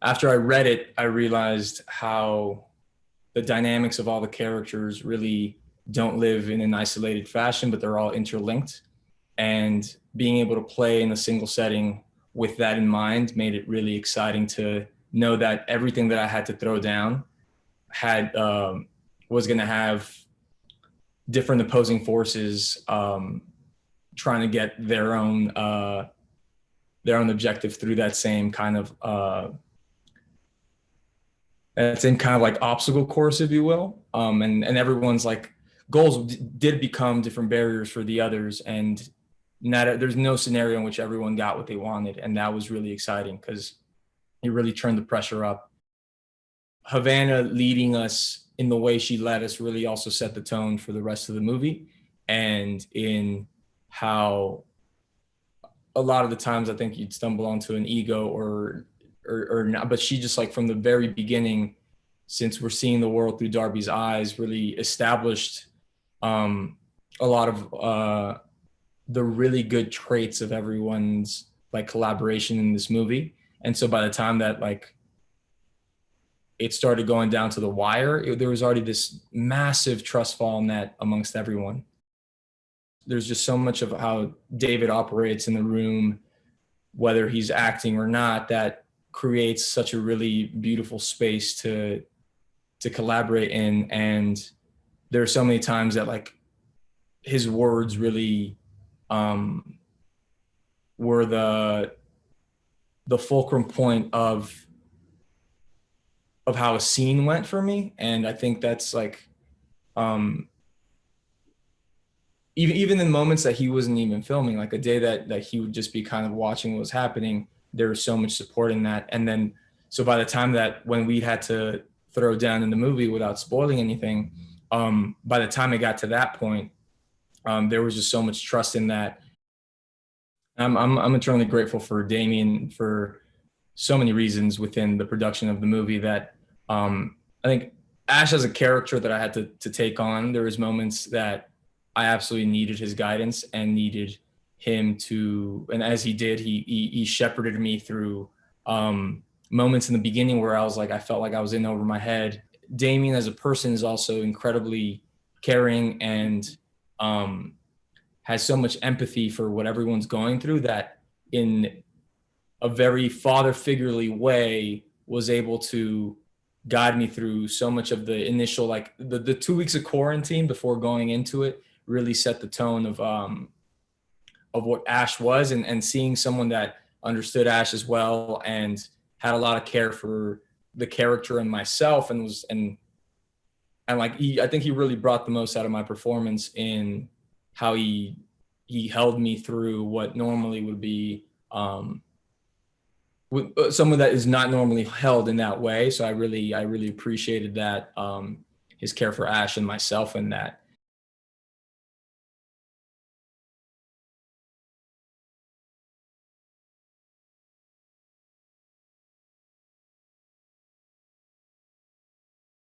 after I read it, I realized how the dynamics of all the characters really don't live in an isolated fashion, but they're all interlinked. And being able to play in a single setting with that in mind made it really exciting to know that everything that I had to throw down had was going to have different opposing forces trying to get their own objective through that same kind of like obstacle course, if you will. And everyone's like goals did become different barriers for the others, and not there's no scenario in which everyone got what they wanted, and that was really exciting because it really turned the pressure up. Havana leading us in the way she led us really also set the tone for the rest of the movie, and in how a lot of the times I think you'd stumble onto an ego or not, but she just like from the very beginning, since we're seeing the world through Darby's eyes, really established a lot of the really good traits of everyone's like collaboration in this movie. And so by the time that like it started going down to the wire, there was already this massive trust fall net amongst everyone. There's just so much of how David operates in the room, whether he's acting or not, that creates such a really beautiful space to collaborate in. And there are so many times that like his words really were the fulcrum point of how a scene went for me. And I think that's like even in moments that he wasn't even filming, like a day that he would just be kind of watching what was happening, there was so much support in that. And then so by the time that when we had to throw down in the movie without spoiling anything, by the time it got to that point, there was just so much trust in that. I'm eternally grateful for Damien for so many reasons within the production of the movie that I think Ash as a character that I had to take on, there was moments that I absolutely needed his guidance and needed him to, and as he did, he shepherded me through moments in the beginning where I was like, I felt like I was in over my head. Damien as a person is also incredibly caring and has so much empathy for what everyone's going through that in a very father figurely way was able to guide me through so much of the initial, like the 2 weeks of quarantine before going into it really set the tone of what Ash was, and seeing someone that understood Ash as well and had a lot of care for the character and myself and was, and like, I think he really brought the most out of my performance in how he held me through what normally would be someone that is not normally held in that way. So I really appreciated that, his care for Ash and myself in that.